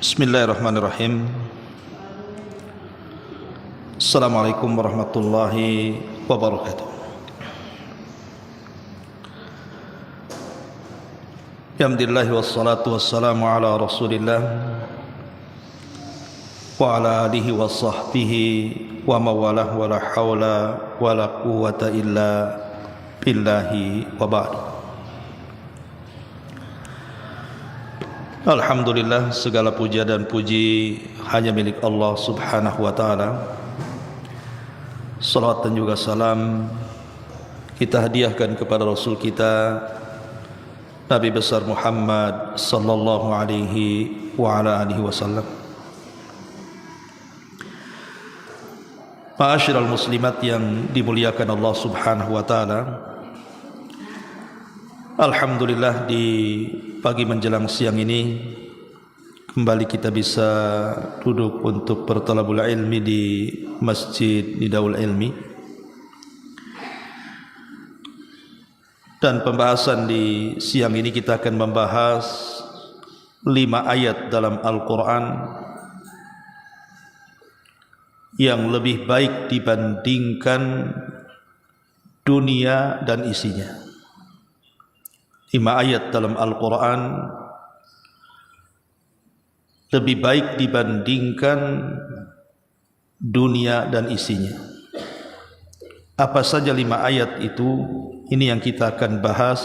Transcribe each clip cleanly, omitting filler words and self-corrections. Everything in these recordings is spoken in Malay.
Bismillahirrahmanirrahim. Assalamualaikum warahmatullahi wabarakatuh. Alhamdulillah wassalatu wassalamu ala Rasulillah wa ala alihi wa sahbihi wa mawalah wa la hawla wa la quwwata illa billahi wa ba'du. Alhamdulillah, segala puja dan puji hanya milik Allah subhanahu wa ta'ala. Salawat dan juga salam kita hadiahkan kepada Rasul kita Nabi besar Muhammad sallallahu alaihi wa ala alihi wasallam. Ma'asyiral muslimat yang dimuliakan Allah subhanahu wa ta'ala, alhamdulillah di pagi menjelang siang ini kembali kita bisa duduk untuk bertalabul ilmi di Masjid Nidaul Ilmi. Dan pembahasan di siang ini kita akan membahas 5 ayat dalam Al-Quran yang lebih baik dibandingkan dunia dan isinya. 5 ayat dalam Al-Quran lebih baik dibandingkan dunia dan isinya. Apa saja 5 ayat itu? Ini yang kita akan bahas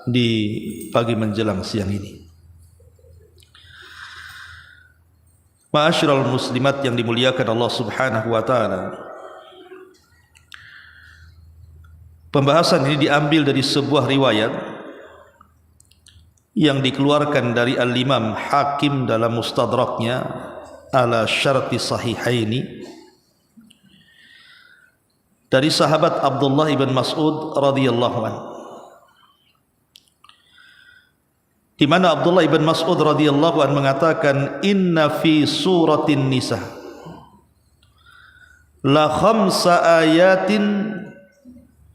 di pagi menjelang siang ini. Ma'asyiral muslimat yang dimuliakan Allah subhanahu wa ta'ala, pembahasan ini diambil dari sebuah riwayat yang dikeluarkan dari Al-Imam Hakim dalam Mustadraknya ala syarti sahihaini dari sahabat Abdullah ibn Mas'ud radhiyallahu anhu, di mana Abdullah ibn Mas'ud radhiyallahu anhu mengatakan, inna fi suratin nisa la khamsa ayatin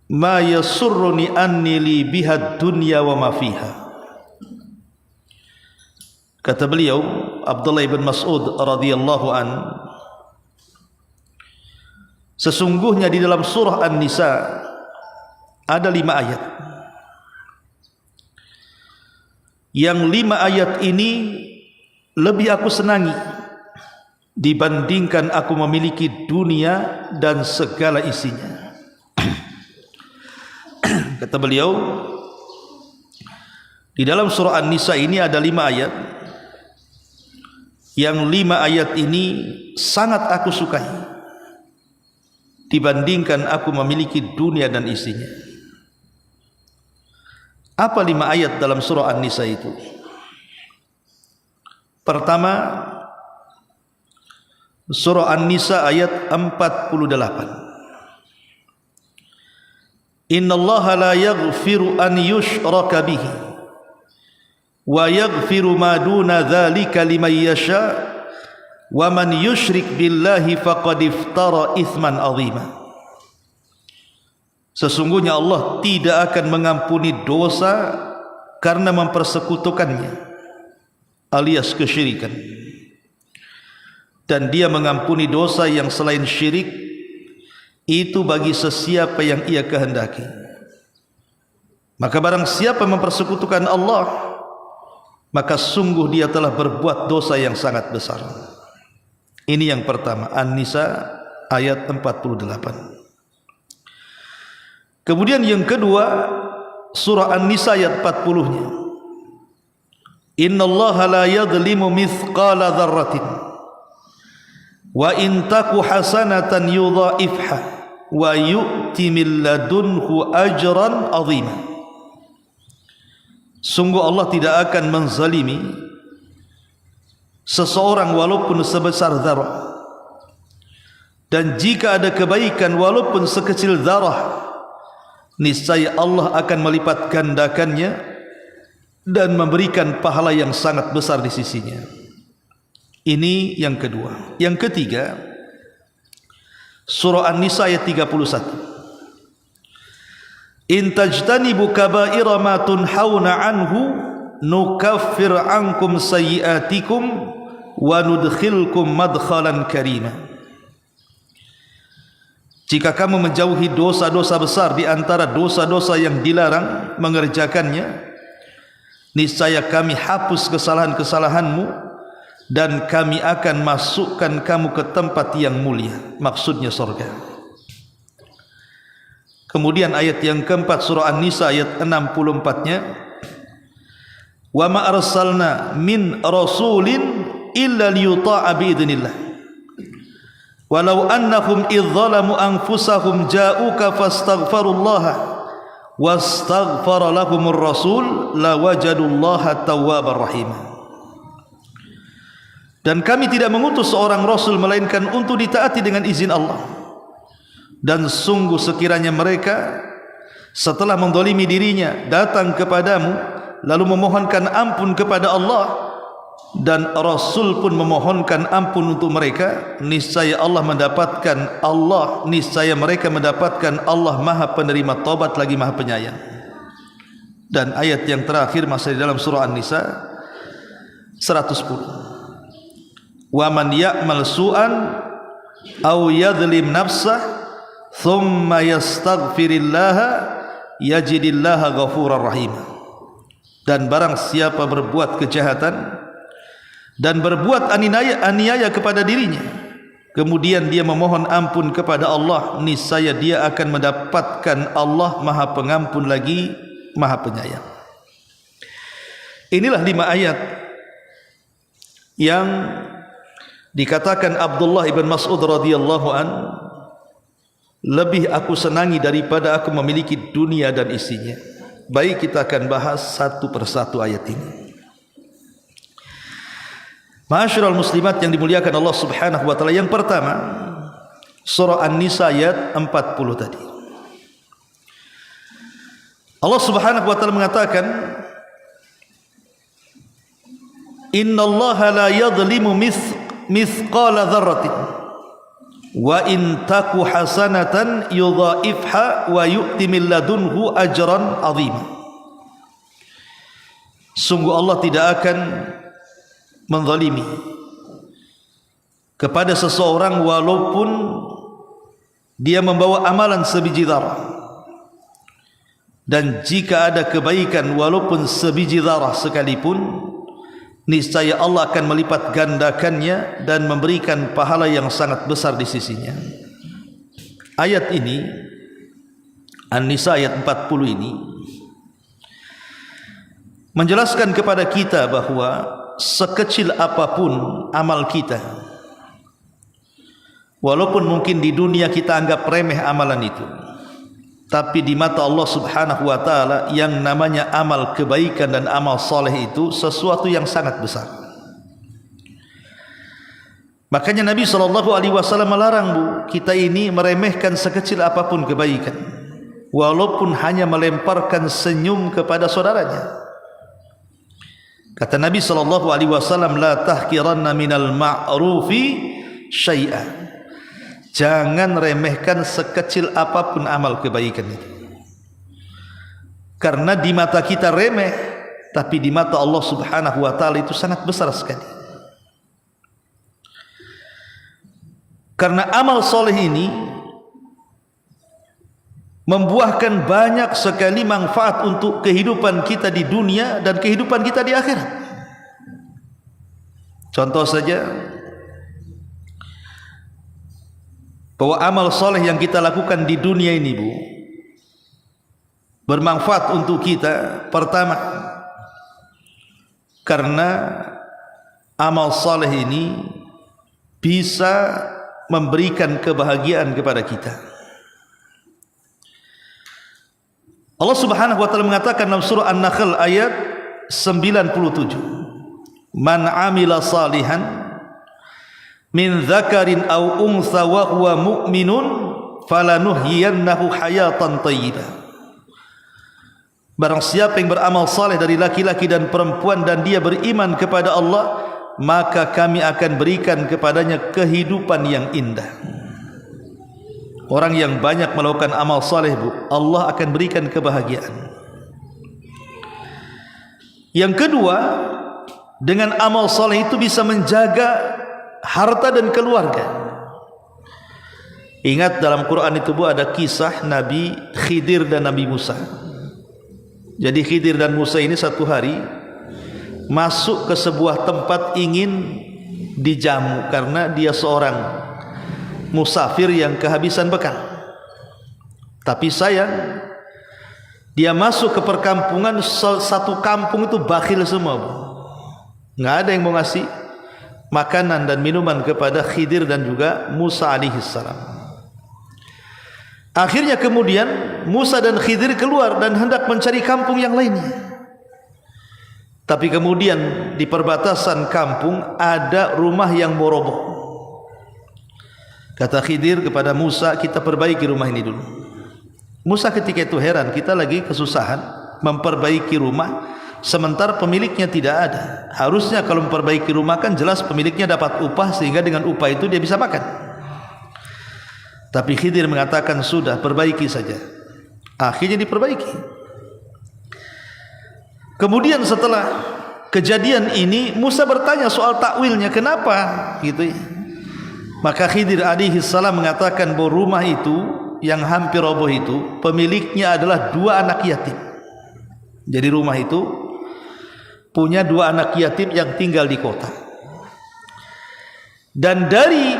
ma yasurruni anni li bihad dunya wa ma fiha. Kata beliau Abdullah ibn Mas'ud radhiyallahu an, sesungguhnya di dalam surah An-Nisa ada 5 ayat. Yang 5 ayat ini lebih aku senangi dibandingkan aku memiliki dunia dan segala isinya. Kata beliau, di dalam surah An-Nisa ini ada 5 ayat. Yang 5 ayat ini sangat aku sukai dibandingkan aku memiliki dunia dan isinya. Apa 5 ayat dalam surah An-Nisa itu? Pertama, surah An-Nisa ayat 48. Innallaha la yaghfiru an yushraka bihi wa yaghfiru ma duna dzalika liman yasha wa man yusyrik billahi faqad iftara itsman azima. Sesungguhnya Allah tidak akan mengampuni dosa karena mempersekutukannya alias kesyirikan, dan Dia mengampuni dosa yang selain syirik itu bagi sesiapa yang Ia kehendaki. Maka barang siapa mempersekutukan Allah, maka sungguh dia telah berbuat dosa yang sangat besar. Ini yang pertama, An-Nisa ayat 48. Kemudian yang kedua, surah An-Nisa ayat 40-nya. Innallaha la yadhlimu mithqala dzarratin wa in taku hasanatan yudha'ifha wa yu'ti min ladunhu ajran 'azima. Sungguh Allah tidak akan menzalimi seseorang walaupun sebesar zarah, dan jika ada kebaikan walaupun sekecil zarah, niscaya Allah akan melipat gandakannya dan memberikan pahala yang sangat besar di sisinya. Ini yang kedua. Yang ketiga, surah An-Nisa ayat 31. In tajtanibu kaba'ira ma tunhauna anhu nukaffir ankum sayyi'atikum wa nudkhilkum madkhalan karima. Jika kamu menjauhi dosa-dosa besar di antara dosa-dosa yang dilarang mengerjakannya, niscaya kami hapus kesalahan-kesalahanmu dan kami akan masukkan kamu ke tempat yang mulia, maksudnya surga. Kemudian ayat yang keempat surah An-Nisa ayat 64-nya, wa ma arsalna min rasulin illa liyuta'a biidznillah walau annahum idh zalamu anfusahum ja'uka fastaghfirullaha wastaghfara lahumur rasul lawajadullaha tawwabar rahim. Dan kami tidak mengutus seorang rasul melainkan untuk ditaati dengan izin Allah, dan sungguh sekiranya mereka setelah mendolimi dirinya datang kepadamu lalu memohonkan ampun kepada Allah dan Rasul pun memohonkan ampun untuk mereka, niscaya mereka mendapatkan Allah Maha Penerima Taubat lagi Maha Penyayang. Dan ayat yang terakhir masih di dalam surah An-Nisa 110, wa man ya'mal su'an aw yadhlim nafsah thumma yastaghfirillaha yajidillaha ghafurar rahim. Dan barang siapa berbuat kejahatan dan berbuat aniaya kepada dirinya, kemudian dia memohon ampun kepada Allah, niscaya dia akan mendapatkan Allah Maha Pengampun lagi Maha Penyayang. Inilah 5 ayat yang dikatakan Abdullah ibn Mas'ud radhiyallahu an, lebih aku senangi daripada aku memiliki dunia dan isinya. Baik, kita akan bahas satu persatu ayat ini. Ma'asyiral muslimat yang dimuliakan Allah Subhanahu wa taala, yang pertama surah An-Nisa ayat 40 tadi. Allah Subhanahu wa taala mengatakan, innallaha la yadhlimu mithqala dzarratin wa in taku hasanatan yudhaifha wa yu'ti min ladunhu ajran 'azima. Sungguh Allah tidak akan menzalimi kepada seseorang walaupun dia membawa amalan sebiji zarah, dan jika ada kebaikan walaupun sebiji zarah sekalipun, niscaya Allah akan melipat gandakannya dan memberikan pahala yang sangat besar di sisinya. Ayat ini An-Nisa ayat 40 ini menjelaskan kepada kita bahwa sekecil apapun amal kita, walaupun mungkin di dunia kita anggap remeh amalan itu, tapi di mata Allah Subhanahu wa taala yang namanya amal kebaikan dan amal soleh itu sesuatu yang sangat besar. Makanya Nabi SAW melarang kita ini meremehkan sekecil apapun kebaikan, walaupun hanya melemparkan senyum kepada saudaranya. Kata Nabi SAW, la tahkiranna minal ma'rufi syai'a. Jangan remehkan sekecil apapun amal kebaikan itu. Karena di mata kita remeh, tapi di mata Allah Subhanahu wa taala itu sangat besar sekali. Karena amal soleh ini membuahkan banyak sekali manfaat untuk kehidupan kita di dunia dan kehidupan kita di akhirat. Contoh saja, bahwa amal soleh yang kita lakukan di dunia ini bermanfaat untuk kita. Pertama, karena amal soleh ini bisa memberikan kebahagiaan kepada kita. Allah Subhanahu wa taala mengatakan dalam surah An-Nahl ayat 97, man amila salihan min dzakarin aw untha wa huwa mu'minun falanuhyiyannahu hayatan thayyibah. Barang siapa yang beramal saleh dari laki-laki dan perempuan dan dia beriman kepada Allah, maka kami akan berikan kepadanya kehidupan yang indah. Orang yang banyak melakukan amal saleh, Allah akan berikan kebahagiaan. Yang kedua, dengan amal soleh itu bisa menjaga harta dan keluarga. Ingat dalam Quran itu Bu, ada kisah Nabi Khidir dan Nabi Musa. Jadi Khidir dan Musa ini satu hari masuk ke sebuah tempat ingin dijamu karena dia seorang musafir yang kehabisan bekal. Tapi sayang, dia masuk ke perkampungan, satu kampung itu bakhil semua Bu. Nggak ada yang mau ngasih makanan dan minuman kepada Khidir dan juga Musa alaihissalam. Akhirnya kemudian Musa dan Khidir keluar dan hendak mencari kampung yang lainnya. Tapi kemudian di perbatasan kampung ada rumah yang mau roboh. Kata Khidir kepada Musa, kita perbaiki rumah ini dulu. Musa ketika itu heran, kita lagi kesusahan memperbaiki rumah sementara pemiliknya tidak ada. Harusnya kalau memperbaiki rumah kan jelas pemiliknya dapat upah sehingga dengan upah itu dia bisa makan. Tapi Khidir mengatakan sudah, perbaiki saja. Akhirnya diperbaiki. Kemudian setelah kejadian ini Musa bertanya soal takwilnya, kenapa gitu ya. Maka Khidir alaihi salam mengatakan bahwa rumah itu yang hampir roboh itu pemiliknya adalah 2 anak yatim. Jadi rumah itu punya 2 anak yatim yang tinggal di kota. Dan dari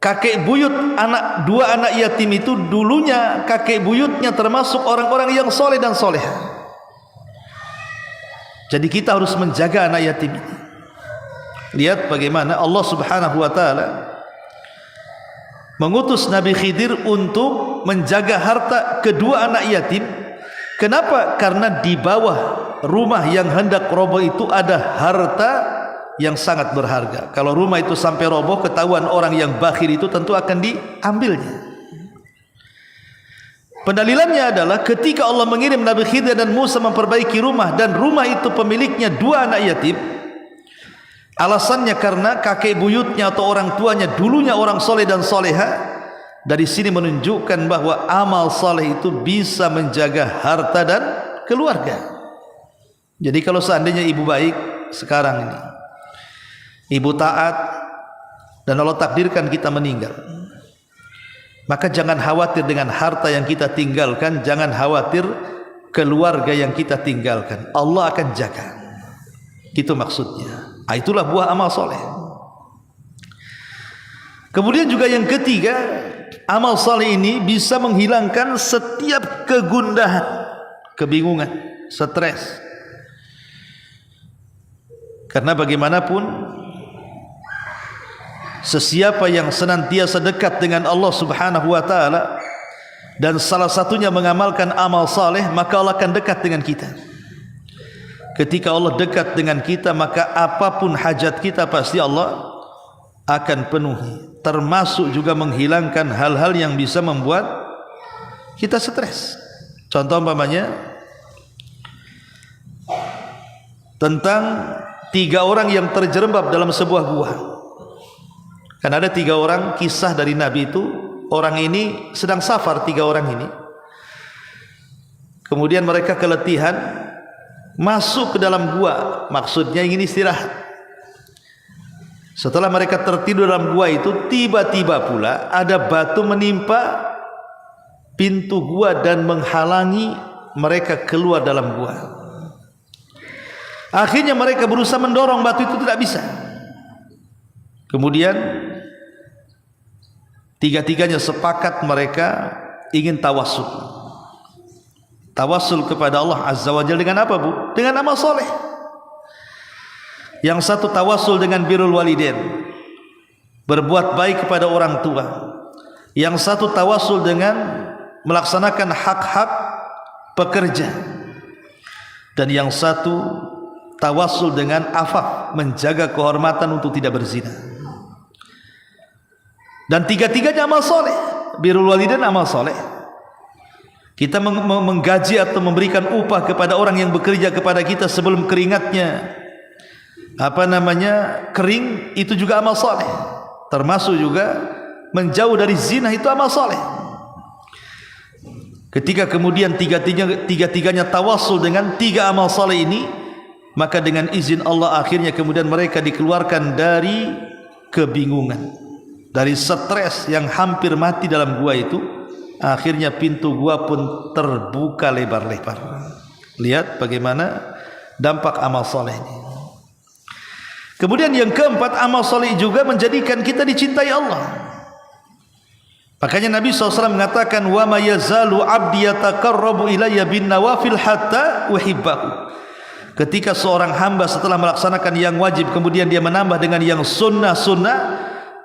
kakek buyut 2 anak yatim itu dulunya kakek buyutnya termasuk orang-orang yang soleh dan soleha. Jadi kita harus menjaga anak yatim ini. Lihat bagaimana Allah subhanahu wa ta'ala mengutus Nabi Khidir untuk menjaga harta kedua anak yatim. Kenapa? Karena di bawah rumah yang hendak roboh itu ada harta yang sangat berharga. Kalau rumah itu sampai roboh, ketahuan orang yang bakhil itu tentu akan diambilnya. Pendalilannya adalah ketika Allah mengirim Nabi Khidir dan Musa memperbaiki rumah, dan rumah itu pemiliknya 2 anak yatim. Alasannya karena kakek buyutnya atau orang tuanya dulunya orang soleh dan soleha. Dari sini menunjukkan bahwa amal soleh itu bisa menjaga harta dan keluarga. Jadi kalau seandainya ibu baik sekarang ini, ibu taat, dan Allah takdirkan kita meninggal, maka jangan khawatir dengan harta yang kita tinggalkan, jangan khawatir keluarga yang kita tinggalkan. Allah akan jaga. Itu maksudnya. Itulah buah amal soleh. Kemudian juga yang ketiga, amal soleh ini bisa menghilangkan setiap kegundahan, kebingungan, stres. Karena bagaimanapun sesiapa yang senantiasa dekat dengan Allah subhanahu wa ta'ala dan salah satunya mengamalkan amal saleh, maka Allah akan dekat dengan kita. Ketika Allah dekat dengan kita, maka apapun hajat kita pasti Allah akan penuhi, termasuk juga menghilangkan hal-hal yang bisa membuat kita stres. Contoh umpamanya tentang 3 orang yang terjerembab dalam sebuah gua. Kan ada 3 orang kisah dari Nabi itu. Orang ini sedang safar, 3 orang ini. Kemudian mereka keletihan, masuk ke dalam gua, maksudnya ingin istirahat. Setelah mereka tertidur dalam gua itu, tiba-tiba pula ada batu menimpa pintu gua dan menghalangi mereka keluar dalam gua. Akhirnya mereka berusaha mendorong batu itu, tidak bisa. Kemudian 3-tiganya sepakat mereka ingin tawassul. Tawassul kepada Allah Azza wa Jalla dengan apa, Bu? Dengan amal soleh. Yang satu tawassul dengan birrul walidain, berbuat baik kepada orang tua. Yang satu tawassul dengan melaksanakan hak-hak pekerja. Dan yang satu tawassul dengan afaf, menjaga kehormatan untuk tidak berzina. Dan 3-tiganya amal soleh. Birrul walidain amal soleh. Kita menggaji atau memberikan upah kepada orang yang bekerja kepada kita sebelum keringatnya kering, itu juga amal soleh. Termasuk juga menjauh dari zina, itu amal soleh. Ketika kemudian 3-tiganya tawassul dengan 3 amal soleh ini, maka dengan izin Allah akhirnya kemudian mereka dikeluarkan dari kebingungan, dari stres yang hampir mati dalam gua itu. Akhirnya pintu gua pun terbuka lebar-lebar. Lihat bagaimana dampak amal soleh ini. Kemudian yang keempat, amal soleh juga menjadikan kita dicintai Allah. Makanya Nabi SAW mengatakan, wa ma yazalu abdi yataqarrabu ilayya bin nawafil hatta uhibbahu. Ketika seorang hamba setelah melaksanakan yang wajib kemudian dia menambah dengan yang sunnah-sunnah,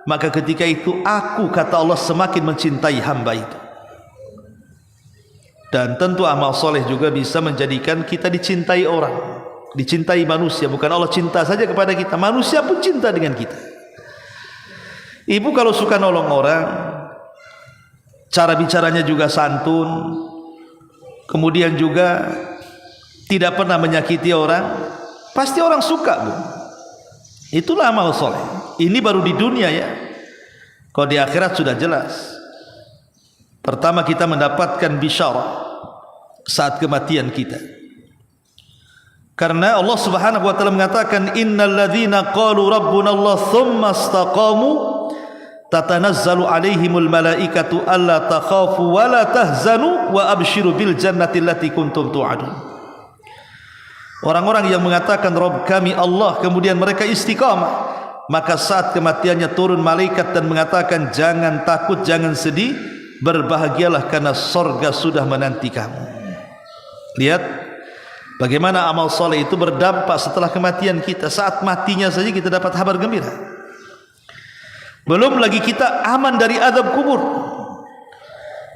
maka ketika itu aku, kata Allah, semakin mencintai hamba itu. Dan tentu amal soleh juga bisa menjadikan kita dicintai orang, dicintai manusia. Bukan Allah cinta saja kepada kita, manusia pun cinta dengan kita. Ibu kalau suka nolong orang, cara bicaranya juga santun, kemudian juga tidak pernah menyakiti orang, pasti orang suka, Bu. Itulah amal soleh. Ini baru di dunia ya. Kalau di akhirat sudah jelas. Pertama kita mendapatkan bisyarah saat kematian kita. Karena Allah Subhanahu wa taala mengatakan, innal ladzina qalu rabbuna Allah tsumma istaqamu tatanazzalu alaihimul malaikatu alla takhafu wa la tahzanu wa abshiru bil jannati allati kuntum tu'adun. Orang-orang yang mengatakan Rabb kami Allah, kemudian mereka istiqamah, maka saat kematiannya turun malaikat dan mengatakan, jangan takut, jangan sedih, berbahagialah karena sorga sudah menanti kamu. Lihat bagaimana amal soleh itu berdampak setelah kematian kita. Saat matinya saja kita dapat kabar gembira. Belum lagi kita aman dari azab kubur.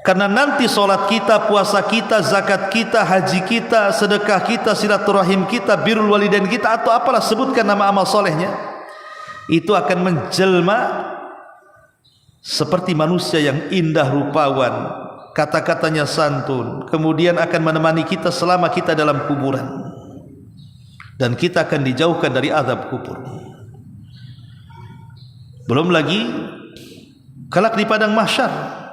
Karena nanti solat kita, puasa kita, zakat kita, haji kita, sedekah kita, silaturahim kita, birrul walidain kita, atau apalah sebutkan nama amal solehnya, itu akan menjelma seperti manusia yang indah rupawan, kata-katanya santun, kemudian akan menemani kita selama kita dalam kuburan, dan kita akan dijauhkan dari azab kubur. Belum lagi kelak di padang mahsyar,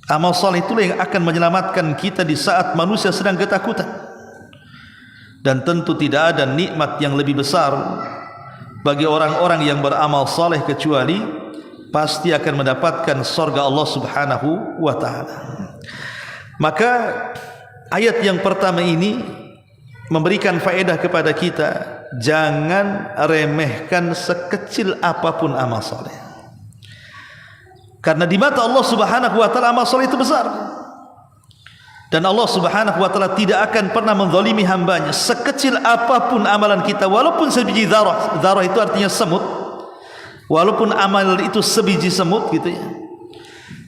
amal saleh itulah yang akan menyelamatkan kita di saat manusia sedang ketakutan. Dan tentu tidak ada nikmat yang lebih besar bagi orang-orang yang beramal saleh kecuali pasti akan mendapatkan surga Allah Subhanahu wa taala. Maka ayat yang pertama ini memberikan faedah kepada kita, jangan remehkan sekecil apapun amal saleh. Karena di mata Allah Subhanahu wa taala amal saleh itu besar. Dan Allah Subhanahu wa taala tidak akan pernah menzalimi hambanya. Sekecil apapun amalan kita, walaupun sebiji zarah, zarah itu artinya semut, walaupun amal itu sebiji semut gitu ya,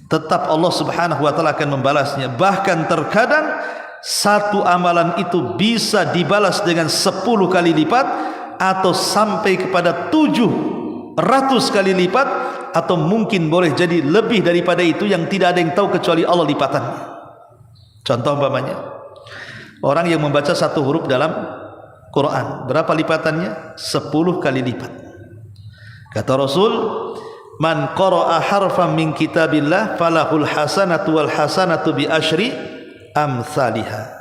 tetap Allah Subhanahu wa taala akan membalasnya. Bahkan terkadang satu amalan itu bisa dibalas dengan 10 kali lipat, atau sampai kepada 700 kali lipat, atau mungkin boleh jadi lebih daripada itu yang tidak ada yang tahu kecuali Allah lipatannya. Contoh umpamanya, orang yang membaca satu huruf dalam Quran, berapa lipatannya? 10 kali lipat. Kata Rasul, man qara'a harfan min kitabillah falahul hasanatu wal hasanatu bi asyri amsalihha.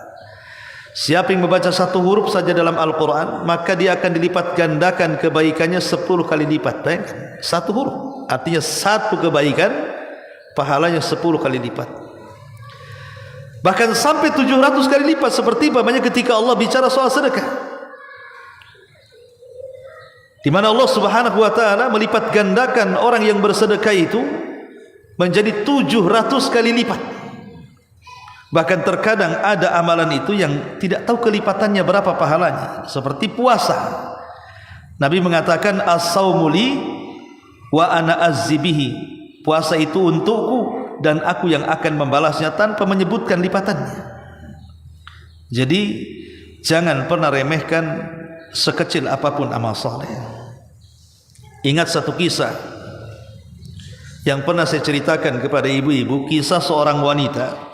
Siapa yang membaca satu huruf saja dalam Al-Quran, maka dia akan dilipat gandakan kebaikannya 10 kali lipat. Bayangkan, satu huruf artinya satu kebaikan, pahalanya 10 kali lipat. Bahkan sampai 700 kali lipat, seperti umpamanya ketika Allah bicara soal sedekah, di mana Allah Subhanahu wa taala melipat gandakan orang yang bersedekah itu menjadi 700 kali lipat. Bahkan terkadang ada amalan itu yang tidak tahu kelipatannya berapa pahalanya, seperti puasa. Nabi mengatakan as-saumu li wa ana azzibihi. Puasa itu untukku dan aku yang akan membalasnya, tanpa menyebutkan lipatannya. Jadi jangan pernah remehkan sekecil apapun amal saleh. Ingat satu kisah yang pernah saya ceritakan kepada ibu-ibu, kisah seorang wanita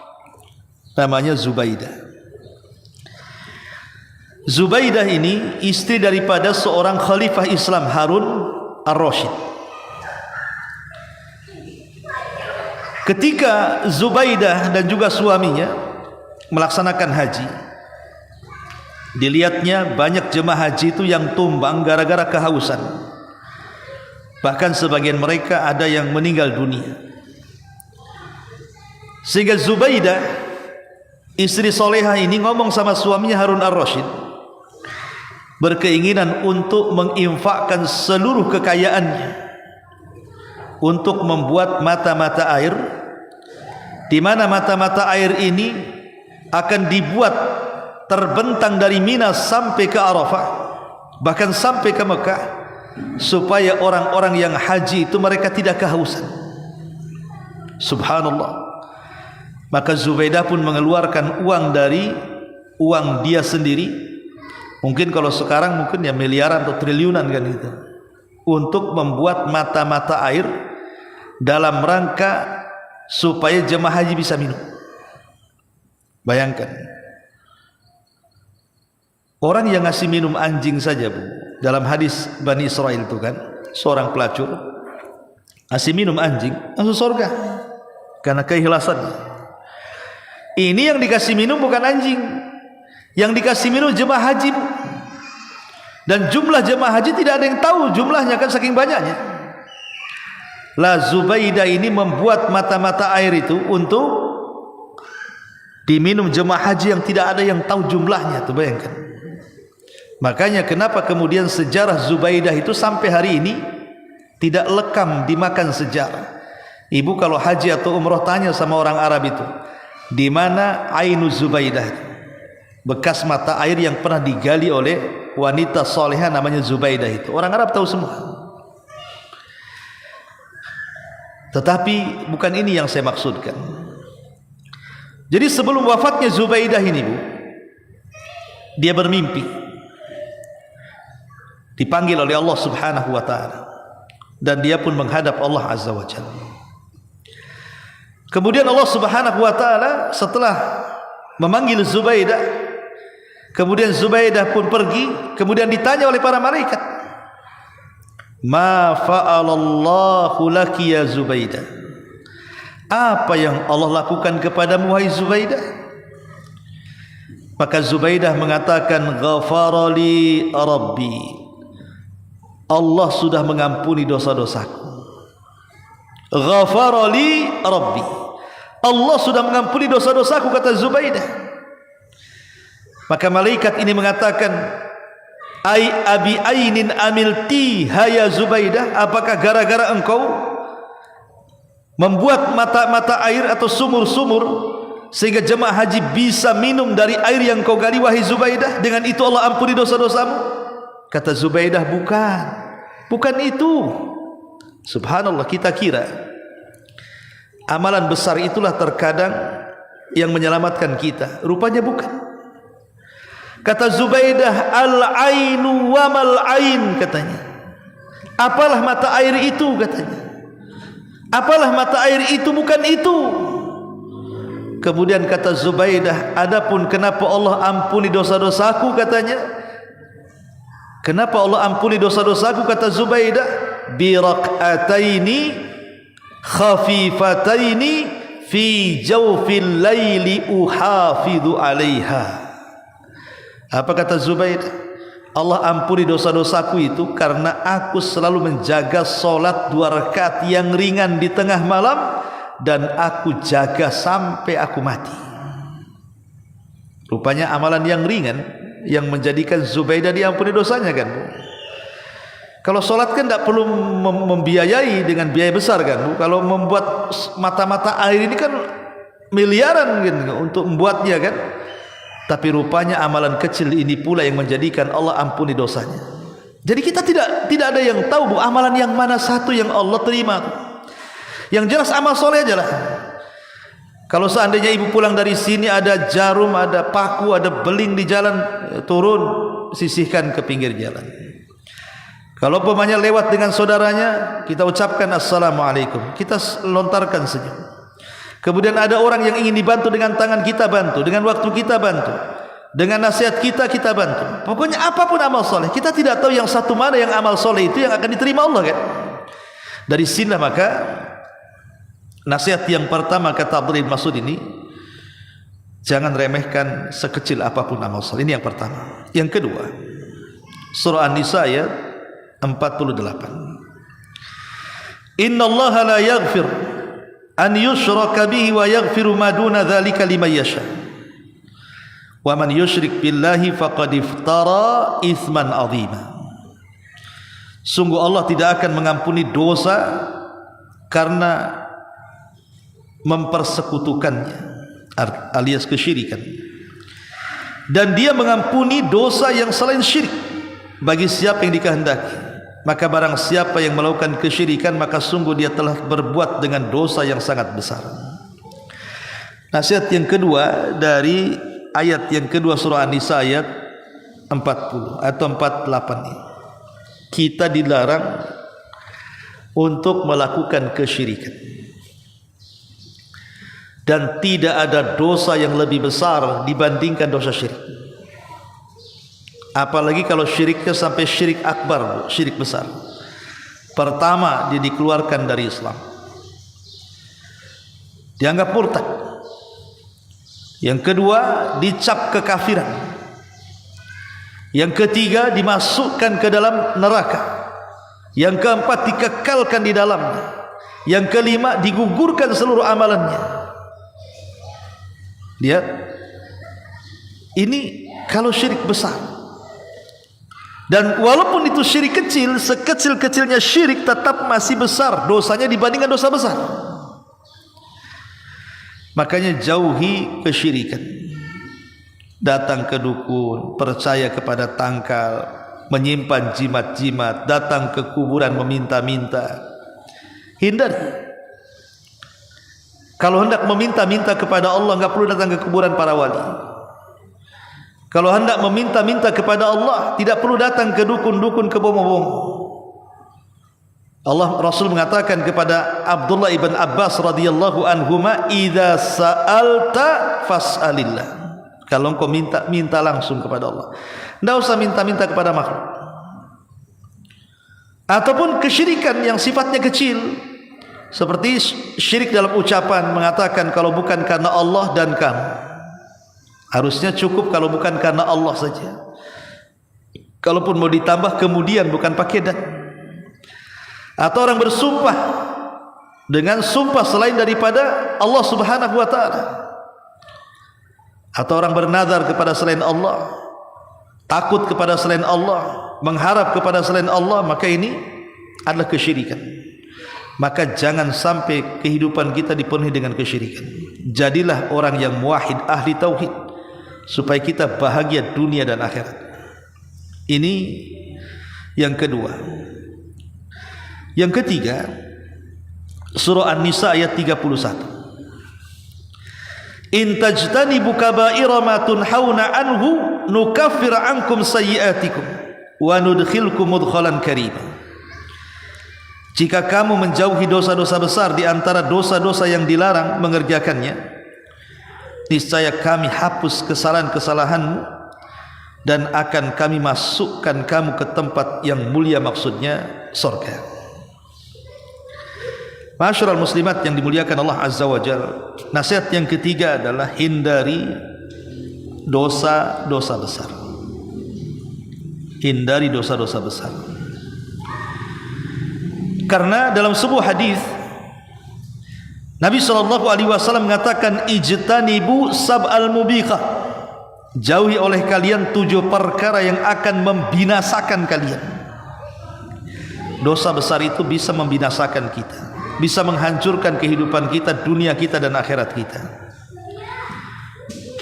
namanya Zubaidah. Zubaidah ini istri daripada seorang khalifah Islam, Harun Ar-Rasyid. Ketika Zubaidah dan juga suaminya melaksanakan haji, dilihatnya banyak jemaah haji itu yang tumbang gara-gara kehausan. Bahkan sebagian mereka ada yang meninggal dunia. Sehingga Zubaidah, istri solehah ini, ngomong sama suaminya Harun ar-Rasyid, berkeinginan untuk menginfakkan seluruh kekayaannya untuk membuat mata-mata air, di mana mata-mata air ini akan dibuat terbentang dari Mina sampai ke Arafah, bahkan sampai ke Mekah, supaya orang-orang yang haji itu mereka tidak kehausan. Subhanallah. Maka Zubaidah pun mengeluarkan uang dari uang dia sendiri, mungkin kalau sekarang mungkin ya miliaran atau triliunan kan itu, untuk membuat mata-mata air dalam rangka supaya jemaah haji bisa minum. Bayangkan, orang yang ngasih minum anjing saja, Bu, dalam hadis Bani Israel itu kan, seorang pelacur ngasih minum anjing masuk surga karena keikhlasannya. Ini yang dikasih minum bukan anjing, yang dikasih minum jemaah haji, Bu. Dan jumlah jemaah haji tidak ada yang tahu jumlahnya kan saking banyaknya. Lah Zubaidah ini membuat mata-mata air itu untuk diminum jemaah haji yang tidak ada yang tahu jumlahnya, tuh bayangkan. Makanya kenapa kemudian sejarah Zubaidah itu sampai hari ini tidak lekam dimakan sejarah. Ibu kalau haji atau umroh tanya sama orang Arab itu, di mana Ainu Zubaidah, bekas mata air yang pernah digali oleh wanita solehah namanya Zubaidah itu, orang Arab tahu semua. Tetapi bukan ini yang saya maksudkan. Jadi sebelum wafatnya Zubaidah ini, Bu, dia bermimpi, dipanggil oleh Allah Subhanahu wa ta'ala, dan dia pun menghadap Allah Azza wa Jalla. Kemudian Allah Subhanahu wa ta'ala setelah memanggil Zubaidah, kemudian Zubaidah pun pergi, kemudian ditanya oleh para malaikat, ma fa'alallahu laki ya Zubaidah, apa yang Allah lakukan kepadamu wahai Zubaidah? Maka Zubaidah mengatakan, ghafarali Rabbi, Allah sudah mengampuni dosa-dosaku. Ghafarali Rabbi, Allah sudah mengampuni dosa-dosaku, kata Zubaidah. Maka malaikat ini mengatakan, ai abi ainin amilti haya Zubaidah, apakah gara-gara engkau membuat mata-mata air atau sumur-sumur sehingga jemaah haji bisa minum dari air yang kau gali wahai Zubaidah, dengan itu Allah ampuni dosa-dosamu? Kata Zubaidah, bukan itu. Subhanallah, kita kira amalan besar itulah terkadang yang menyelamatkan kita, rupanya bukan. Kata Zubaidah, al-ainu wa mal ain, katanya. Apalah mata air itu, katanya. Apalah mata air itu, bukan itu. Kemudian kata Zubaidah, adapun kenapa Allah ampuni dosa-dosaku, katanya. Kenapa Allah ampuni dosa-dosaku, kata Zubaidah, bi raq'ataini khafifataini fi jawfil laili uhafidhu 'alaiha. Apa kata Zubaidah? Allah ampuni dosa-dosaku itu karena aku selalu menjaga solat 2 rakaat yang ringan di tengah malam, dan aku jaga sampai aku mati. Rupanya amalan yang ringan yang menjadikan Zubaidah diampuni dosanya, kan, Bu? Kalau solat kan tidak perlu membiayai dengan biaya besar, kan, Bu? Kalau membuat mata-mata air ini kan miliaran gitu untuk membuatnya, kan. Tapi rupanya amalan kecil ini pula yang menjadikan Allah ampuni dosanya. Jadi kita tidak ada yang tahu, Bu, amalan yang mana satu yang Allah terima. Yang jelas amal soleh aja lah. Kalau seandainya ibu pulang dari sini ada jarum, ada paku, ada beling di jalan, turun, sisihkan ke pinggir jalan. Kalau pemanya lewat dengan saudaranya, kita ucapkan assalamualaikum, kita lontarkan senyum. Kemudian ada orang yang ingin dibantu, dengan tangan kita bantu, dengan waktu kita bantu, dengan nasihat kita bantu. Pokoknya apapun amal soleh, kita tidak tahu yang satu mana yang amal soleh itu yang akan diterima Allah, kan. Dari sinilah maka nasihat yang pertama kata Abdullah bin Mas'ud ini, Jangan remehkan sekecil apapun amal saleh. Ini yang pertama. Yang kedua, surah An-Nisa ayat 48. Innallaha la yaghfir an yushraka bihi wa yaghfiru ma duna dzalika liman yasha. Wa man yusyrik billahi faqad iftara itsman 'azima. Sungguh Allah tidak akan mengampuni dosa karena mempersekutukannya, alias kesyirikan, dan Dia mengampuni dosa yang selain syirik bagi siapa yang dikehendaki. Maka barang siapa yang melakukan kesyirikan, maka sungguh dia telah berbuat dengan dosa yang sangat besar. Nasihat yang kedua dari ayat yang kedua surah An-Nisa ayat 40 atau 48 ini, kita dilarang untuk melakukan kesyirikan, dan tidak ada dosa yang lebih besar dibandingkan dosa syirik. Apalagi kalau syiriknya sampai syirik akbar, syirik besar. Pertama, dia dikeluarkan dari Islam, dianggap murtad. Yang kedua, dicap kekafiran. Yang ketiga, dimasukkan ke dalam neraka. Yang keempat, dikekalkan di dalamnya. Yang kelima, digugurkan seluruh amalannya. Lihat, ini kalau syirik besar. Dan walaupun itu syirik kecil, sekecil-kecilnya syirik tetap masih besar dosanya dibandingkan dosa besar. Makanya jauhi kesyirikan. Datang ke dukun, percaya kepada tangkal, menyimpan jimat-jimat, datang ke kuburan meminta-minta. Hindari. Kalau hendak meminta-minta kepada Allah, enggak perlu datang ke kuburan para wali. Kalau hendak meminta-minta kepada Allah, tidak perlu datang ke dukun-dukun, ke bomo-bomo. Allah Rasul mengatakan kepada Abdullah ibn Abbas radhiyallahu anhuma, "Idza sa'alta fas'alillah." Kalau engkau minta, minta langsung kepada Allah. Tidak usah minta-minta kepada makhluk. Ataupun kesyirikan yang sifatnya kecil, seperti syirik dalam ucapan, mengatakan kalau bukan karena Allah dan kamu. Harusnya cukup kalau bukan karena Allah saja. Kalaupun mau ditambah kemudian, bukan pakai dan. Atau orang bersumpah dengan sumpah selain daripada Allah Subhanahu wa ta'ala. Atau orang bernazar kepada selain Allah, takut kepada selain Allah, mengharap kepada selain Allah, maka ini adalah kesyirikan. Maka jangan sampai kehidupan kita dipenuhi dengan kesyirikan. Jadilah orang yang muwahhid, ahli tauhid, supaya kita bahagia dunia dan akhirat. Ini yang kedua. Yang ketiga, surah An-Nisa ayat 31. In tajtanibu kaba'ira ma tunhauna anhu nukaffir ankum sayyi'atikum wa nudkhilkum mudkhalan karima. Jika kamu menjauhi dosa-dosa besar di antara dosa-dosa yang dilarang mengerjakannya, niscaya kami hapus kesalahan-kesalahanmu dan akan kami masukkan kamu ke tempat yang mulia, maksudnya surga. Ma'asyiral muslimat yang dimuliakan Allah Azza wa Jalla, nasihat yang ketiga adalah hindari dosa-dosa besar. Hindari dosa-dosa besar. Karena dalam sebuah hadis Nabi SAW mengatakan, ijtanibu sab'al mubiqah, jauhi oleh kalian 7 perkara yang akan membinasakan kalian. Dosa besar itu bisa membinasakan kita, bisa menghancurkan kehidupan kita, dunia kita dan akhirat kita.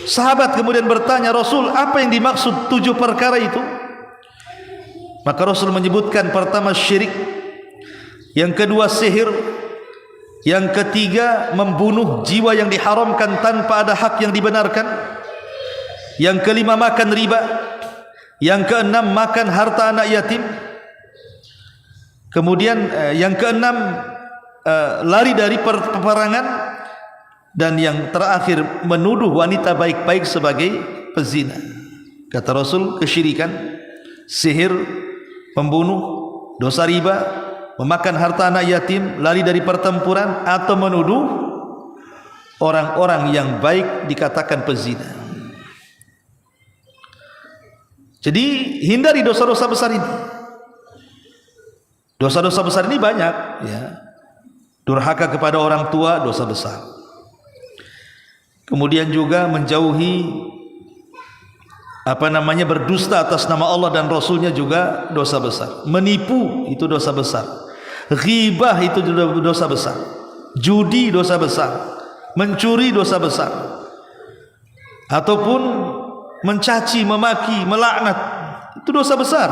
Sahabat kemudian bertanya, Rasul, apa yang dimaksud 7 perkara itu? Maka Rasul menyebutkan, pertama syirik, yang kedua sihir, yang ketiga membunuh jiwa yang diharamkan tanpa ada hak yang dibenarkan, yang kelima makan riba, yang keenam makan harta anak yatim, kemudian yang keenam lari dari peperangan, dan yang terakhir menuduh wanita baik-baik sebagai pezina. Kata Rasul, kesyirikan, sihir, membunuh, dosa riba, memakan harta anak yatim, lari dari pertempuran, atau menuduh orang-orang yang baik dikatakan pezina. Jadi hindari dosa-dosa besar ini. Dosa-dosa besar ini banyak, ya. Durhaka kepada orang tua dosa besar. Kemudian juga menjauhi berdusta atas nama Allah dan Rasulnya juga dosa besar. Menipu itu dosa besar. Ghibah itu dosa besar. Judi dosa besar. Mencuri dosa besar. Ataupun mencaci, memaki, melaknat itu dosa besar.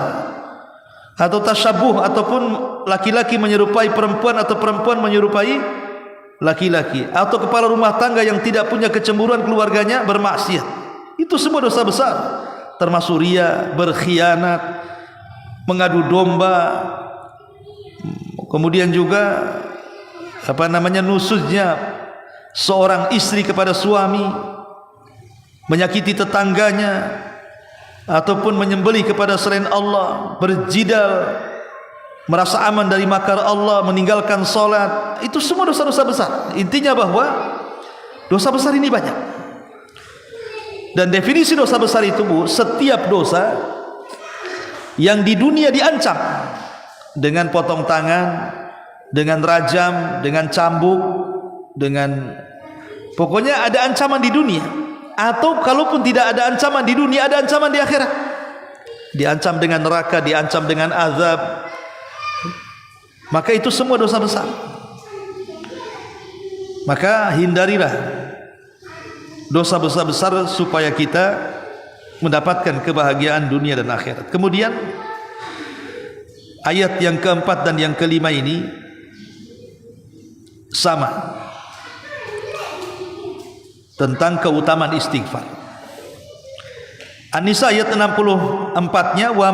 Atau tasyabuh, ataupun laki-laki menyerupai perempuan atau perempuan menyerupai laki-laki, atau kepala rumah tangga yang tidak punya kecemburuan keluarganya bermaksiat. Itu semua dosa besar, termasuk riya, berkhianat, mengadu domba, kemudian juga nusuznya seorang istri kepada suami, menyakiti tetangganya, ataupun menyembelih kepada selain Allah, berjidal, merasa aman dari makar Allah, meninggalkan salat. Itu semua dosa-dosa besar. Intinya bahwa dosa besar ini banyak. Dan definisi dosa besar itu, Bu, setiap dosa yang di dunia diancam dengan potong tangan, dengan rajam, dengan cambuk, dengan pokoknya ada ancaman di dunia. Atau kalaupun tidak ada ancaman di dunia, ada ancaman di akhirat. Diancam dengan neraka, diancam dengan azab. Maka itu semua dosa besar. Maka hindarilah dosa besar-besar supaya kita mendapatkan kebahagiaan dunia dan akhirat. Kemudian ayat yang keempat dan yang kelima ini sama tentang keutamaan istighfar. An-Nisa ayat 64-nya, wa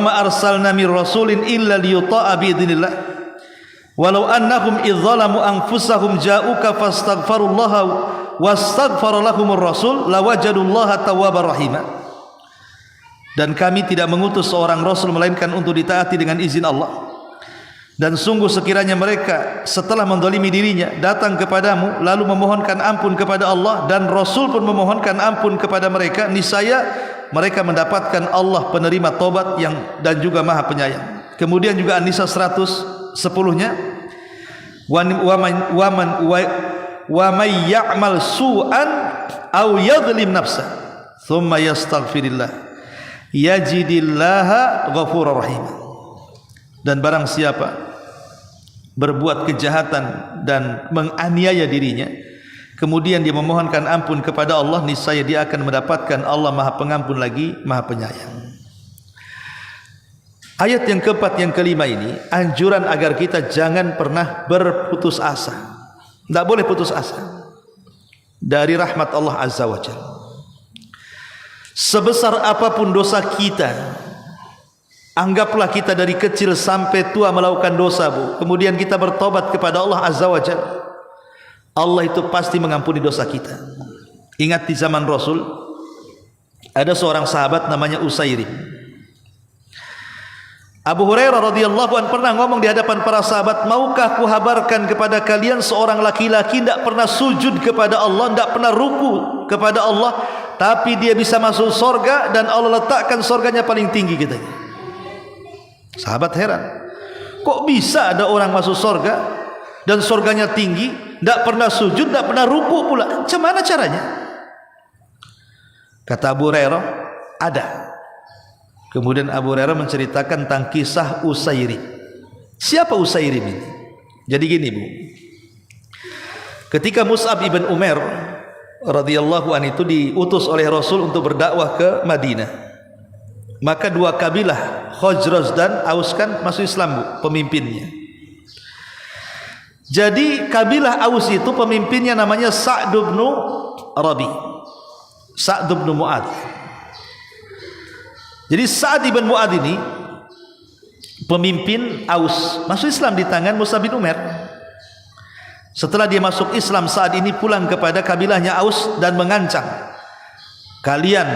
ma arsalna mir rasulin illa liyuta'a biidznillah walau annahum idzalamu anfusahum ja'uka fastaghfirullaha wastaghfara lahumur rasul lawajadullaha tawwabar rahima. Dan kami tidak mengutus seorang rasul melainkan untuk ditaati dengan izin Allah. Dan sungguh sekiranya mereka setelah mendolimi dirinya datang kepadamu lalu memohonkan ampun kepada Allah dan Rasul pun memohonkan ampun kepada mereka, niscaya mereka mendapatkan Allah penerima taubat yang dan juga Maha Penyayang. Kemudian juga An-Nisa 110-nya, wa may ya'mal su'an aw yadhlim nafsa thumma yastaghfirillah yajidillaha ghafurur rahim. Dan barang siapa berbuat kejahatan dan menganiaya dirinya, kemudian dia memohonkan ampun kepada Allah, niscaya dia akan mendapatkan Allah Maha Pengampun lagi Maha Penyayang. Ayat yang keempat, yang kelima ini anjuran agar kita jangan pernah berputus asa. Tidak boleh putus asa dari rahmat Allah Azza wa Jalla. Sebesar apapun dosa kita, anggaplah kita dari kecil sampai tua melakukan dosa, Bu, kemudian kita bertobat kepada Allah Azza wa Jalla, Allah itu pasti mengampuni dosa kita. Ingat di zaman Rasul ada seorang sahabat namanya Usairim. Abu Hurairah radhiyallahu anhu pernah ngomong di hadapan para sahabat, maukah kuhabarkan kepada kalian seorang laki-laki tidak pernah sujud kepada Allah, tidak pernah ruku kepada Allah, tapi dia bisa masuk surga dan Allah letakkan surganya paling tinggi, katanya. Sahabat heran, kok bisa ada orang masuk surga dan surganya tinggi, tidak pernah sujud, tidak pernah ruku pula, macam mana caranya? Kata Abu Hurairah, ada. Kemudian Abu Hurairah menceritakan tentang kisah Usairim. Siapa Usairim ini? Jadi gini, Bu, ketika Mus'ab ibn Umair radhiyallahu anhu itu diutus oleh Rasul untuk berdakwah ke Madinah, maka dua kabilah Khazraj dan Aus kan masuk Islam, Bu, pemimpinnya. Jadi kabilah Aus itu pemimpinnya namanya Sa'd bin Rabi, Sa'd bin Mu'adz. Jadi Sa'd bin Mu'adz ini pemimpin Aus, masuk Islam di tangan Mus'ab bin Umair. Setelah dia masuk Islam, Sa'd ini pulang kepada kabilahnya Aus dan mengancam, kalian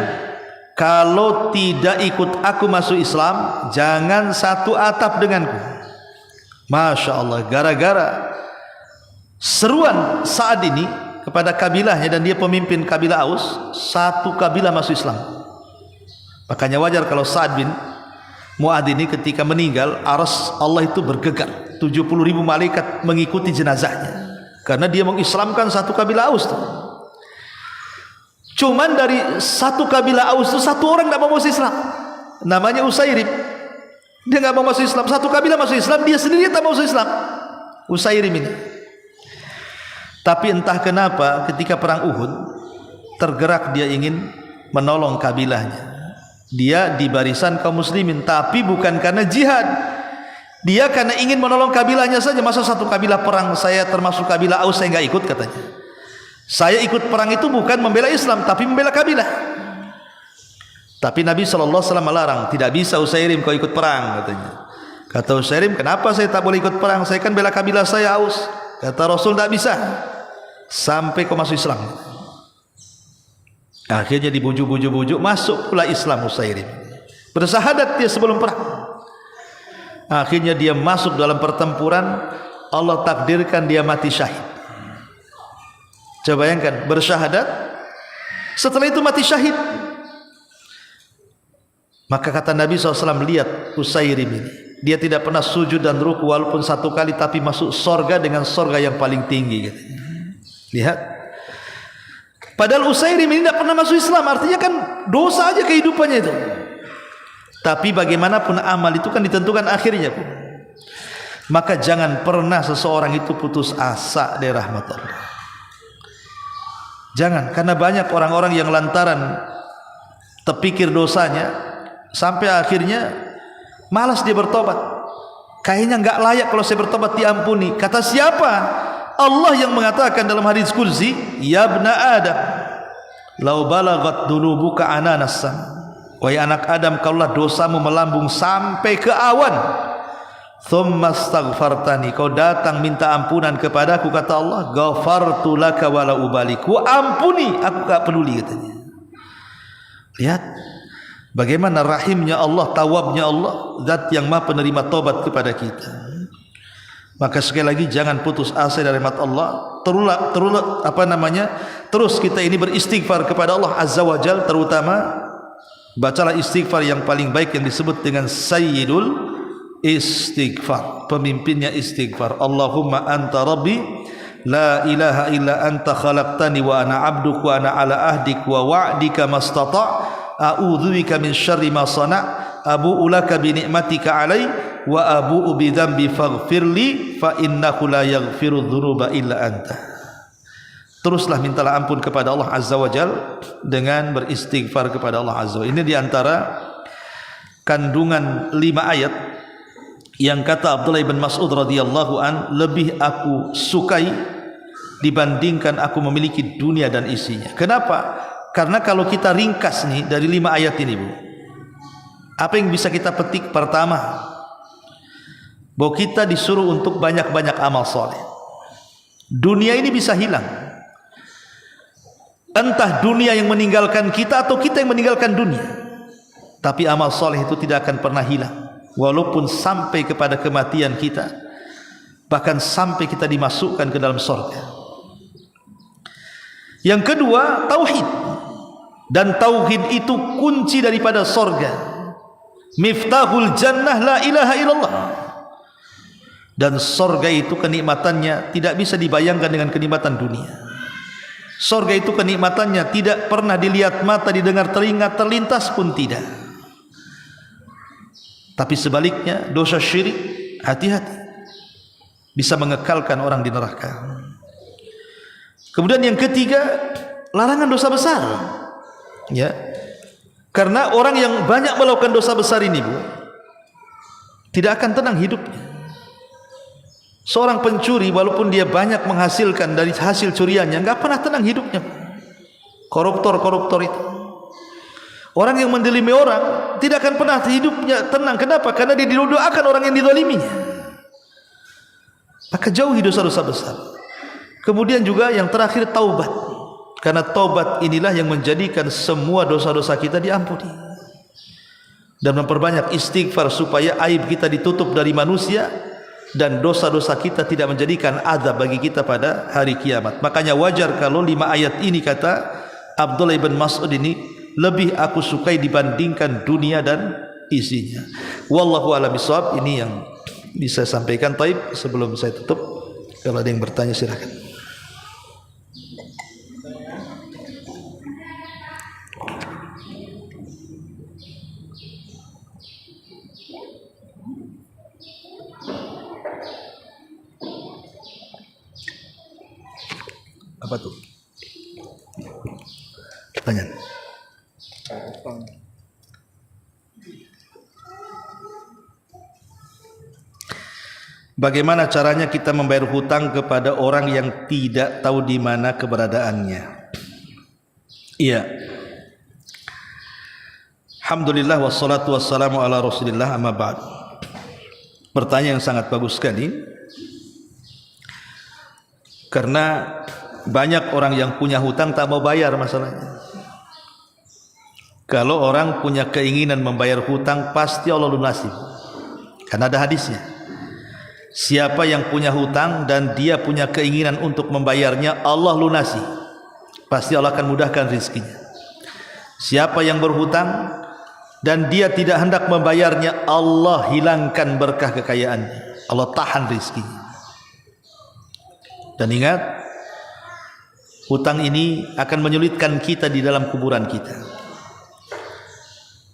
kalau tidak ikut aku masuk Islam, jangan satu atap denganku. Masya Allah, gara-gara seruan Sa'ad ini kepada kabilahnya, dan dia pemimpin kabilah Aus, satu kabilah masuk Islam. Makanya wajar kalau Sa'ad bin Mu'adz ini ketika meninggal, arsy Allah itu bergegar, 70.000 malaikat mengikuti jenazahnya karena dia mengislamkan satu kabilah Aus tuh. Cuman dari satu kabilah Aus itu satu orang tidak mau masuk Islam, namanya Usairim. Dia tidak mau masuk Islam. Satu kabilah masuk Islam, dia sendiri tak mau masuk Islam, Usairim ini. Tapi entah kenapa ketika perang Uhud tergerak dia ingin menolong kabilahnya. Dia di barisan kaum muslimin, tapi bukan karena jihad. Dia karena ingin menolong kabilahnya saja. Masa satu kabilah perang, saya termasuk kabilah Aus, saya enggak ikut katanya. Saya ikut perang itu bukan membela Islam, tapi membela kabilah. Tapi Nabi SAW melarang, tidak bisa Usairim kau ikut perang katanya. Kata Usairim, kenapa saya tak boleh ikut perang? Saya kan bela kabilah saya Aus. Kata Rasul, tidak bisa sampai kau masuk Islam. Akhirnya dibujuk-bujuk, masuk pula Islam Usairim. Bersyahadat dia sebelum perang. Akhirnya dia masuk dalam pertempuran, Allah takdirkan dia mati syahid. Coba bayangkan, bersyahadat, setelah itu mati syahid. Maka kata Nabi SAW, lihat Usairim ini, dia tidak pernah sujud dan ruku walaupun satu kali, tapi masuk sorga dengan sorga yang paling tinggi gitu. Lihat, padahal Usairim ini tidak pernah masuk Islam, artinya kan dosa aja kehidupannya itu. Tapi bagaimanapun amal itu kan ditentukan akhirnya. Maka jangan pernah seseorang itu putus asa dari rahmat Allah. Jangan, karena banyak orang-orang yang lantaran terpikir dosanya sampai akhirnya malas dia bertobat. Kayaknya enggak layak kalau saya bertobat diampuni. Kata siapa? Allah yang mengatakan dalam hadis qudsi, ya ibna Adam, lau balagat dunubuka ananas sam. Wahai anak Adam, kalaulah dosamu melambung sampai ke awan, thumma astaghfartani, kau datang minta ampunan kepadaku, kata Allah, ghafartu laka wala ubali, ku ampuni, aku tak peduli katanya. Lihat bagaimana rahimnya Allah, tawabnya Allah, zat yang maha penerima tobat kepada kita. Maka sekali lagi jangan putus asa dari rahmat Allah. Terus kita ini beristighfar kepada Allah Azza wa Jalla, terutama bacalah istighfar yang paling baik yang disebut dengan Sayyidul Istighfar, pemimpinnya istighfar. Allahumma anta rabbi la ilaha illa anta khalaqtani wa ana abduk wa ana ala ahdik wa wa'dika mastata' a'udzubika min syarri ma sana' abu'u laka bi ni'matika alai wa abu'u bi dzambi faghfirli fa innahu la yaghfiru dzunuba illa anta. Teruslah mintalah ampun kepada Allah Azza wa Jalla dengan beristighfar kepada Allah Azza wa Jalla. Ini diantara kandungan 5 ayat yang kata Abdullah bin Mas'ud radhiyallahu an, lebih aku sukai dibandingkan aku memiliki dunia dan isinya. Kenapa? Karena kalau kita ringkas nih dari 5 ayat ini, Bu, apa yang bisa kita petik? Pertama, bahwa kita disuruh untuk banyak-banyak amal soleh. Dunia ini bisa hilang, entah dunia yang meninggalkan kita atau kita yang meninggalkan dunia, tapi amal soleh itu tidak akan pernah hilang, walaupun sampai kepada kematian kita, bahkan sampai kita dimasukkan ke dalam surga. Yang kedua, tauhid. Dan tauhid itu kunci daripada surga, miftahul jannah, la ilaha illallah. Dan surga itu kenikmatannya tidak bisa dibayangkan dengan kenikmatan dunia. Surga itu kenikmatannya tidak pernah dilihat mata, didengar telinga, terlintas pun tidak. Tapi sebaliknya, dosa syirik, hati-hati, bisa mengekalkan orang di neraka. Kemudian yang ketiga, larangan dosa besar. Ya, karena orang yang banyak melakukan dosa besar ini, Bu, tidak akan tenang hidupnya. Seorang pencuri walaupun dia banyak menghasilkan dari hasil curiannya, enggak pernah tenang hidupnya. Koruptor itu, orang yang mendolimi orang, tidak akan pernah hidupnya tenang. Kenapa? Karena dia didoakan orang yang didoliminya. Maka jauhi dosa-dosa besar. Kemudian juga yang terakhir, taubat. Karena taubat inilah yang menjadikan semua dosa-dosa kita diampuni. Dan memperbanyak istighfar supaya aib kita ditutup dari manusia, dan dosa-dosa kita tidak menjadikan azab bagi kita pada hari kiamat. Makanya wajar kalau 5 ayat ini, kata Abdullah bin Mas'ud, ini lebih aku sukai dibandingkan dunia dan isinya. Wallahu a'lam bishawab. Ini yang bisa saya sampaikan. Taib, sebelum saya tutup, kalau ada yang bertanya silakan. Apa tuh? Pertanyaan. Bagaimana caranya kita membayar hutang kepada orang yang tidak tahu di mana keberadaannya? Iya. Alhamdulillah wassalatu wassalamu ala Rasulillah, amma ba'd. Pertanyaan yang sangat bagus sekali. Karena banyak orang yang punya hutang tak mau bayar masalahnya. Kalau orang punya keinginan membayar hutang, pasti Allah lunasi. Karena ada hadisnya. Siapa yang punya hutang dan dia punya keinginan untuk membayarnya, Allah lunasi. Pasti Allah akan mudahkan rizkinya. Siapa yang berhutang dan dia tidak hendak membayarnya, Allah hilangkan berkah kekayaannya. Allah tahan rizkinya. Dan ingat, hutang ini akan menyulitkan kita di dalam kuburan kita.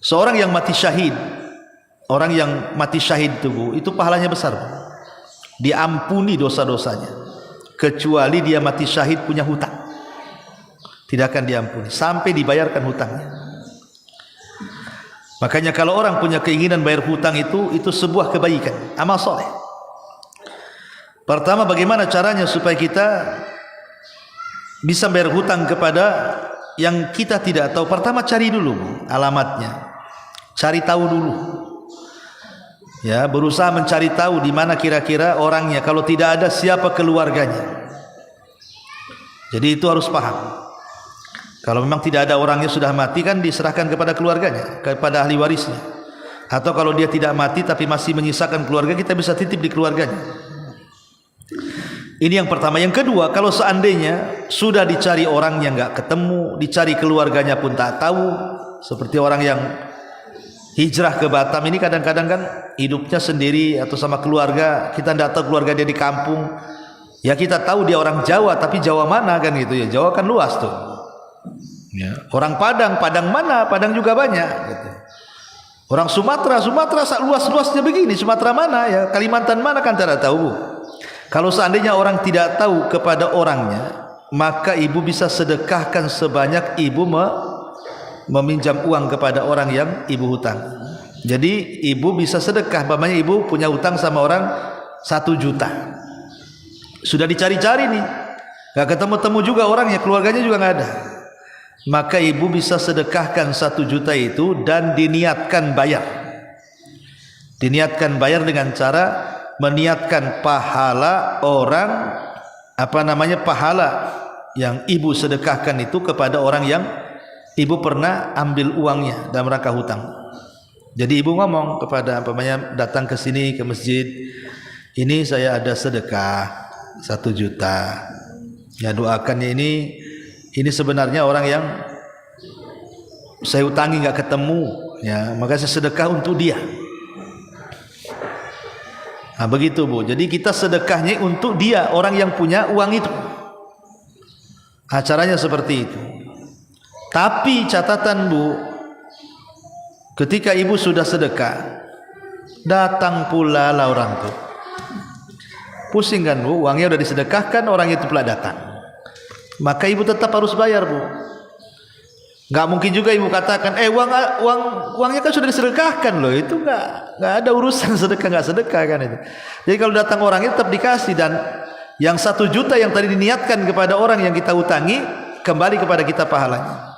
Seorang yang mati syahid, orang yang mati syahid itu pahalanya besar, diampuni dosa-dosanya, kecuali dia mati syahid punya hutang, tidak akan diampuni sampai dibayarkan hutangnya. Makanya kalau orang punya keinginan bayar hutang, itu sebuah kebaikan, amal soleh. Pertama, bagaimana caranya supaya kita bisa bayar hutang kepada yang kita tidak tahu? Pertama, cari dulu alamatnya, cari tahu dulu. Ya, berusaha mencari tahu di mana kira-kira orangnya. Kalau tidak ada, siapa keluarganya. Jadi itu harus paham. Kalau memang tidak ada orangnya, sudah mati, kan diserahkan kepada keluarganya, kepada ahli warisnya. Atau kalau dia tidak mati tapi masih menyisakan keluarga, kita bisa titip di keluarganya. Ini yang pertama. Yang kedua, kalau seandainya sudah dicari orangnya nggak ketemu, dicari keluarganya pun tak tahu, seperti orang yang hijrah ke Batam ini, kadang-kadang kan hidupnya sendiri atau sama keluarga, kita tidak tahu keluarga dia di kampung. Ya kita tahu dia orang Jawa, tapi Jawa mana kan gitu ya, Jawa kan luas tuh ya. Orang Padang, Padang mana? Padang juga banyak gitu. Orang Sumatera luas-luasnya begini, Sumatera mana ya, Kalimantan mana, kan tidak tahu. Kalau seandainya orang tidak tahu kepada orangnya, maka ibu bisa sedekahkan sebanyak ibu meminjam uang kepada orang yang ibu hutang. Jadi ibu bisa sedekah, umpamanya ibu punya hutang sama orang 1 juta, sudah dicari-cari nih, gak ketemu-temu juga orangnya, keluarganya juga gak ada, maka ibu bisa sedekahkan 1 juta itu dan diniatkan bayar. Diniatkan bayar dengan cara meniatkan pahala orang, pahala yang ibu sedekahkan itu kepada orang yang ibu pernah ambil uangnya dalam rangka hutang. Jadi ibu ngomong kepada datang ke sini ke masjid, ini saya ada sedekah 1 juta. Ya doakannya, ini sebenarnya orang yang saya utangi nggak ketemu, ya maka saya sedekah untuk dia. Nah begitu Bu, jadi kita sedekahnya untuk dia, orang yang punya uang itu. Caranya seperti itu. Tapi catatan Bu, ketika ibu sudah sedekah, datang pula lah orang itu. Pusing kan Bu, uangnya udah disedekahkan, orang itu pula datang. Maka ibu tetap harus bayar Bu. Nggak mungkin juga ibu katakan, uangnya kan sudah disedekahkan loh, itu nggak ada urusan sedekah nggak sedekah kan itu. Jadi kalau datang orang itu tetap dikasih, dan yang 1 juta yang tadi diniatkan kepada orang yang kita utangi kembali kepada kita pahalanya.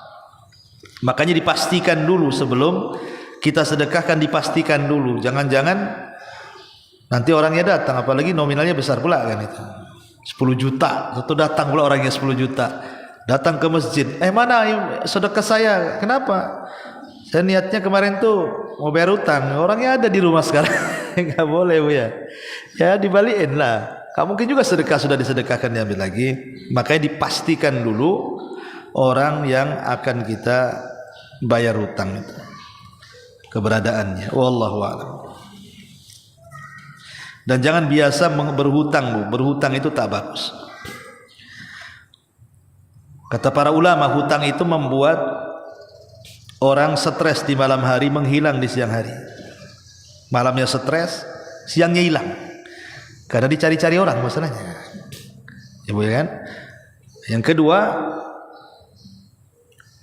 Makanya dipastikan dulu sebelum kita sedekahkan, dipastikan dulu, jangan-jangan nanti orangnya datang, apalagi nominalnya besar pula kan itu, 10 juta, atau datang pula orangnya 10 juta. Datang ke masjid, mana sedekah saya? Kenapa? Saya niatnya kemarin tuh mau bayar utang, orangnya ada di rumah sekarang. Nggak boleh Bu ya. Ya dibalikin lah. Mungkin juga sedekah sudah disedekahkan diambil lagi. Makanya dipastikan dulu orang yang akan kita bayar hutang itu, keberadaannya. Wallahu a'lam. Dan jangan biasa berhutang Bu. Berhutang itu tak bagus. Kata para ulama, hutang itu membuat orang stres di malam hari, menghilang di siang hari. Malamnya stres, siangnya hilang. Karena dicari-cari orang masalahnya. Ya Bu ya kan? Yang kedua,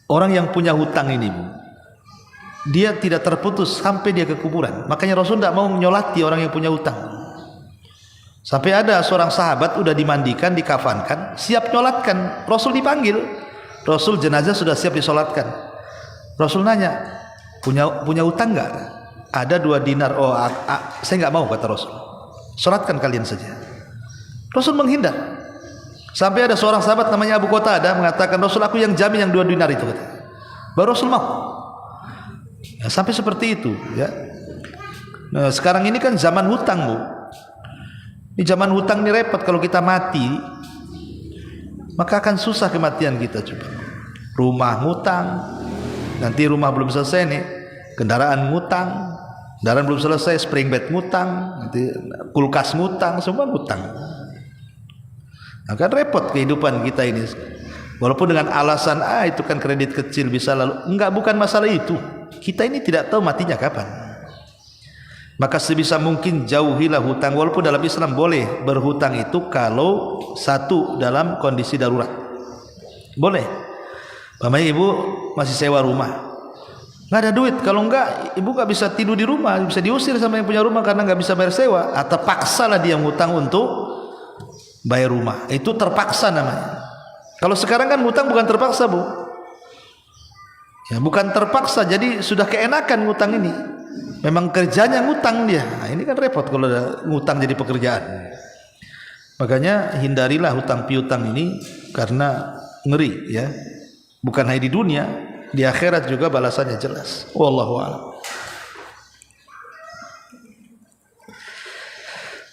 orang yang punya hutang ini Bu, dia tidak terputus sampai dia ke kuburan. Makanya Rasul tidak mau menyolati orang yang punya hutang. Sampai ada seorang sahabat udah dimandikan, dikafankan, siap nyolatkan. Rasul dipanggil. Rasul jenazah sudah siap disolatkan. Rasul nanya, punya hutang nggak? Ada 2 dinar. Oh, saya nggak mau, kata Rasul. Solatkan kalian saja. Rasul menghindar. Sampai ada seorang sahabat namanya Abu Qatadah mengatakan, Rasul, aku yang jamin yang 2 dinar itu. Baru Rasul mau. Ya, sampai seperti itu. Ya. Nah, sekarang ini kan zaman hutang Bu. Di zaman hutang ini repot. Kalau kita mati, maka akan susah kematian kita. Coba rumah ngutang, nanti rumah belum selesai nih, kendaraan ngutang, kendaraan belum selesai, spring bed ngutang, nanti kulkas ngutang, semua ngutang. Akan repot kehidupan kita ini. Walaupun dengan alasan itu kan kredit kecil bisa lalu, enggak, bukan masalah itu. Kita ini tidak tahu matinya kapan. Maka sebisa mungkin jauhilah hutang. Walaupun dalam Islam boleh berhutang itu kalau satu dalam kondisi darurat. Boleh. Mamanya ibu masih sewa rumah, nggak ada duit. Kalau enggak, ibu nggak bisa tidur di rumah, bisa diusir sama yang punya rumah karena nggak bisa bayar sewa. Atau paksalah dia ngutang untuk bayar rumah. Itu terpaksa namanya. Kalau sekarang kan ngutang bukan terpaksa Bu. Ya, bukan terpaksa, jadi sudah keenakan ngutang ini. Memang kerjanya ngutang dia. Nah, ini kan repot kalau ada ngutang jadi pekerjaan. Makanya hindarilah hutang piutang ini karena ngeri ya. Bukan hanya di dunia, di akhirat juga balasannya jelas. Wallahu a'lam.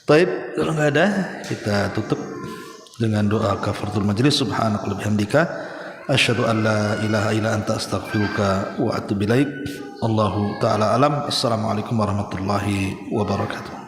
Baik, kalau enggak ada kita tutup dengan doa kafaratul majelis. Subhanakallahumma bihamdika asyhadu an la ilaha illa anta astaghfiruka wa atubu ilaik. Allahu ta'ala alam. Assalamualaikum warahmatullahi wabarakatuh.